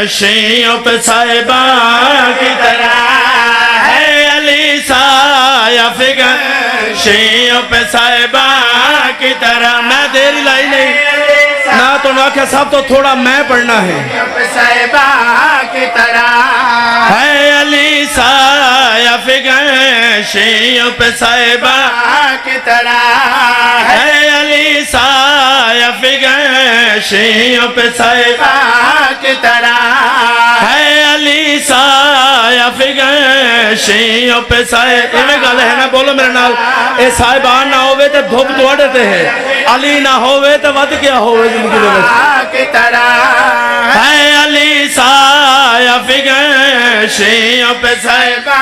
شیعوں پہ صاحبہ کی طرح ہے علی سایہ فگن شیعوں پہ صاحبہ کی طرح میں دیر لائی نہیں نہ تو نہ کہ صاحب تو تھوڑا میں پڑھنا ہے صاحبہ کی طرح ہے علی سایہ فگن شیعوں پہ صاحبہ کی طرح ہے علی سایہ فگن شیعوں پہ صاحبہ کی طرح ہے علی سایہ فگن شیعوں پہ صاحبہ میں گل ہے نا بولو میرے نال اے صاحبان نہ ہوئے تے دھوپ دوڑتے ہیں علی نہ ہوئے تے ود کیا ہوئے زندگی دے وچ کی طرح ہے علی سایہ فگن شیعوں پہ صاحبہ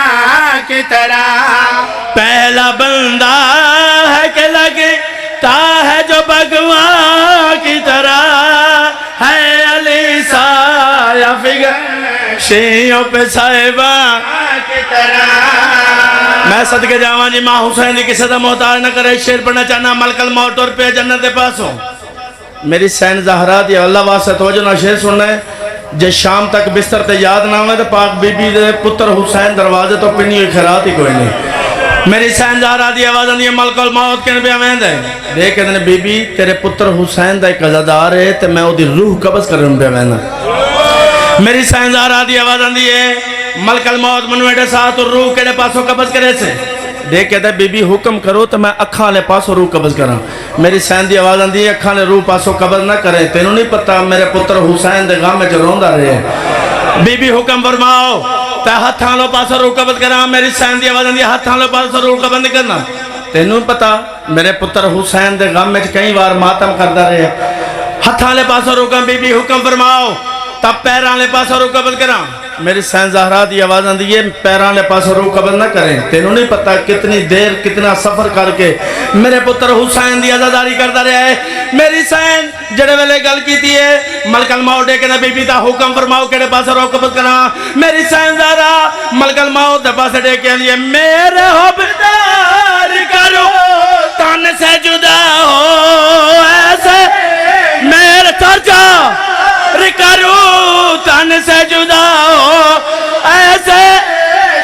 کی طرح پہلا بندہ ہے کہ لگتا ہے جو بھگوان کی طرح ہے علی سایہ فگن شیعوں پہ صاحبہ کی طرح میں صدقے جاواں جی ماں حسین دی کسی دا محتاج نہ کرے شیر پڑھنا چاہنا ملک الموت اور پہ جنت دے پاسوں میری سین زہرا دی اللہ واسطے توجہ نہ شیر سننا ہے جے شام تک بستر تے یاد نہ ہوئے تو پاک بی بی دے پتر حسین دروازے تو پنی ہوئی خیرات ہی کوئی نہیں میری سین زہرا دی آواز اندھی ملک الموت کے نبی آمین دے دیکھ ادھنے بی بی تیرے پتر حسین دا ایک عزادار ہے تے میں او دی روح قبض کر رہے ہیں میں میری سین زہرا دی آواز اندھی ہے ملک الموت منویٹے ساتھ اور روح کیڑے پاسوں قبض کرے سے دیکھ کہتا ہے بی بی حکم کرو تو میں اکھاں لے پاسوں روح قبض کراں میری سین دی آواز اندھی ہے اکھاں لے روح پاسوں قبض نہ کریں تینوں نہیں پتا میرے پتر حسین دے غام میں جو روندہ رہے بی بی حکم فرماؤ تے ہتھاں لو پاسوں روح قبض کراں میری سین دی آواز اندھی ہے ہتھاں لو پاسوں روح قبض نہیں کرنا تینوں پتا میرے پتر حسین دے غام میں کئی بار ماتم کردہ رہے ہتھاں لے پاسوں روح بی بی حکم فرماؤ تب پیران لے پاسوں روح قبض کراں میری سین زہرا دی آواز اندھی ہے پیران لے پاسوں روح قبض نہ کریں تینوں نہیں پتا کتنی دیر کتنا سفر کر کے میرے پتر حسین دی عزاداری کردہ رہے ہے میری سین جڑے ویلے گل کی تھی ہے ملک الموت دے کے نبی بی دا حکم فرماؤ کیڑے پاسوں روح قبض کراں میری سین زہرا ملک الموت دے پاسے دے کے اندھی ہے میرے حبدار کرو تن سے جدا ہو ایسے میرے ترجا کرو تن سے جدا ہو ایسے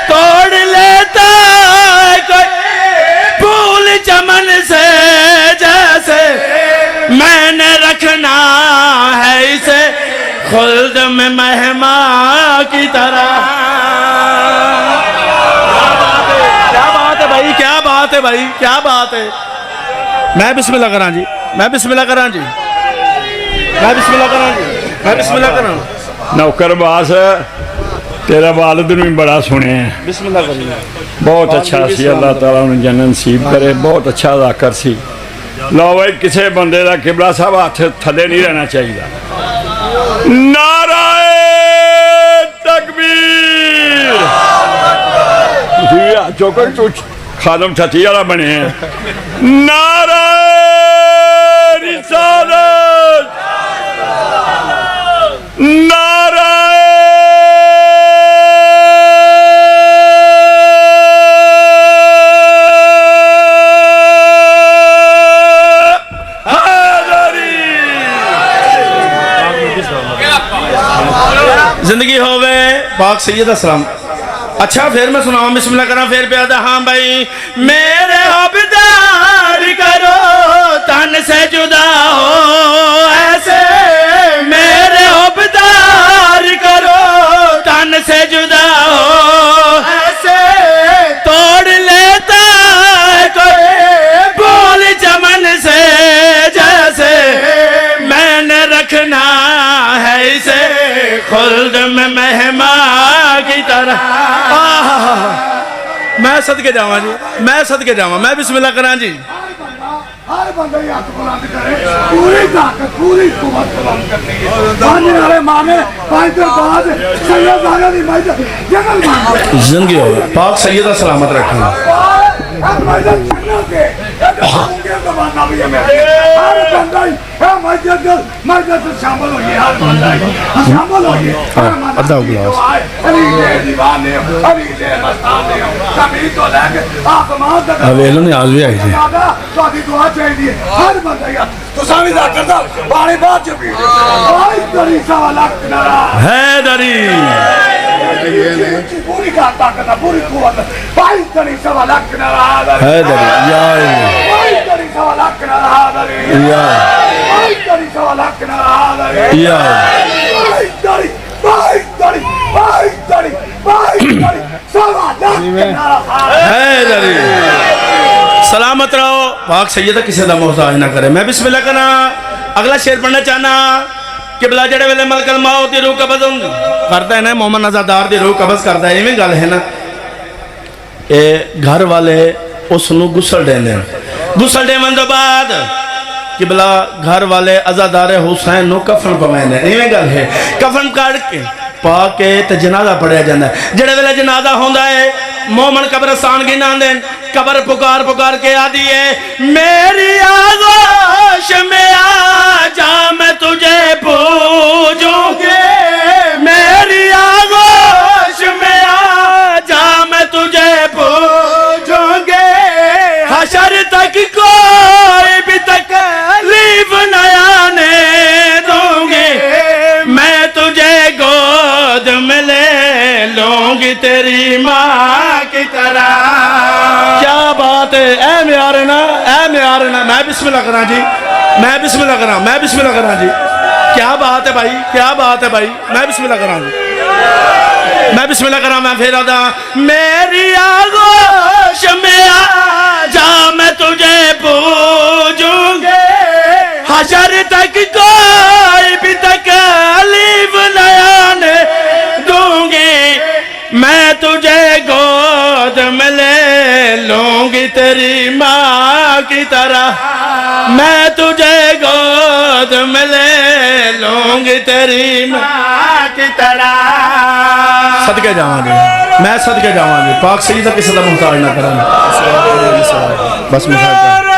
توڑ لیتا ہے کوئی پھول چمن سے جیسے میں نے رکھنا ہے اسے خلد میں مہمان کی طرح کیا بات ہے بھائی کیا بات ہے بھائی کیا بات ہے میں بسم اللہ کراں جی میں بسم اللہ کراں جی میں بسم اللہ کراں جی میں بسم اللہ کراں نوکر باس تیرا والد نے بڑا سنے ہیں بسم اللہ کریے بہت اچھا سی اللہ تعالیٰ انہیں جنت نصیب کرے بہت اچھا ذاکر سی لو بھائی کسے بندے دا قبلہ صاحب ہاتھ تھلے نہیں رہنا چاہیے نعرہ تکبیر چوکر چوچ خادم چھتی والا بنے ہیں نعرہ رسالت نعرہ زندگی ہوئے پاک سید السلام اچھا پھر میں سناؤں بسم اللہ کرنا پھر پیادا ہاں بھائی میرے حبدار کرو تن سے جدا ہو ایسے میرے حبدار کرو تن سے جدا ہو ایسے توڑ لیتا ہے کوئی پھول چمن سے جیسے میں نے رکھنا ہے اسے خلد میں مہمان کی طرح میں صدقے جاواں جی میں صدقے جاواں میں بسم اللہ کراں جی ہر بندہ یہ ہاتھ بلند کرے پوری طاقت پوری قوت بلند کرنے کی ماننے والے مانے پانچ دن بعد سید آگا دی مجد جنگل مانگے زندگی ہوگا پاک سیدہ سلامت رکھنا ہم مجد جنگل کے زمانہ بھی ہے میرے ہر بندہ ہی ہے مسجد شامل ہوئیے ہر بندہ ہی شامل ہوئیے ادھا گلاس علی دے دیوانے علی دے مستانے زمین تو لے کے آسمان تک ویلو نے آج بھی آئی تھی تو دعا چاہیے ہر بندہ ہی تو سامنے دا کرتا پانی بات چ پی آئی تری سوا لاکھ نارا حیدری پوری کا طاقت پوری قوت بھائی تری سوا لاکھ نارا حیدری یا اللہ بھائی تری سوا لاکھ نارا یا بھائی تری سوا لاکھ نارا یا بھائی تری سوا لاکھ نارا حیدری سلامت رہو پاک سیدہ کسی دا محتاج نہ کرے میں بسم اللہ کرنا اگلا شعر پڑھنا چاہنا قبلہ جڑے ویلے ملک الموت دی روح قبض کرتا ہے نا محمد نزادار دی روح قبض کرتا ہے ایویں گل ہے نا اے گھر والے اس نو گسل دین دیں گسل دین دو بعد قبلہ گھر والے عزادار حسین نو کفن پوائنے ایویں گل ہے کفن کر کے پا کے تے جنازہ پڑھیا جاندہ ہے جڑے ویلے جنازہ ہوندہ ہے مومن قبرستان کی نان دیں قبر پکار پکار کے آدھی ہے میری آغوش میں آجا میں تجھے پوجوں گے میری آغوش میں آجا میں تجھے پوجوں گے حشر تک کوئی بھی تکلیف نہ آنے دوں گی میں تجھے گود میں لے لوں گی تیری ماں کی طرح کیا بات ہے اے میارنا میں بسم اللہ کرنا جی میں بسم اللہ کرنا جی کیا بات ہے بھائی کیا بات ہے بھائی میں بسم اللہ کرنا جی میں بسم اللہ کرنا میں پھر آدھا میری آغوش میں آجا میں تجھے پوجوں گے حشر تک کوئی بھی تکلیف نہ آنے دوں گی میں تجھے گود میں لے لوں گی تیری ماں کی طرح میں تجھے گود میں لے لوں گی تیری ماں کی طرح صدقے جاواں جی میں صدقے جاواں جی پاک سیدہ کسی دا محتاج نہ کرنا بس مثال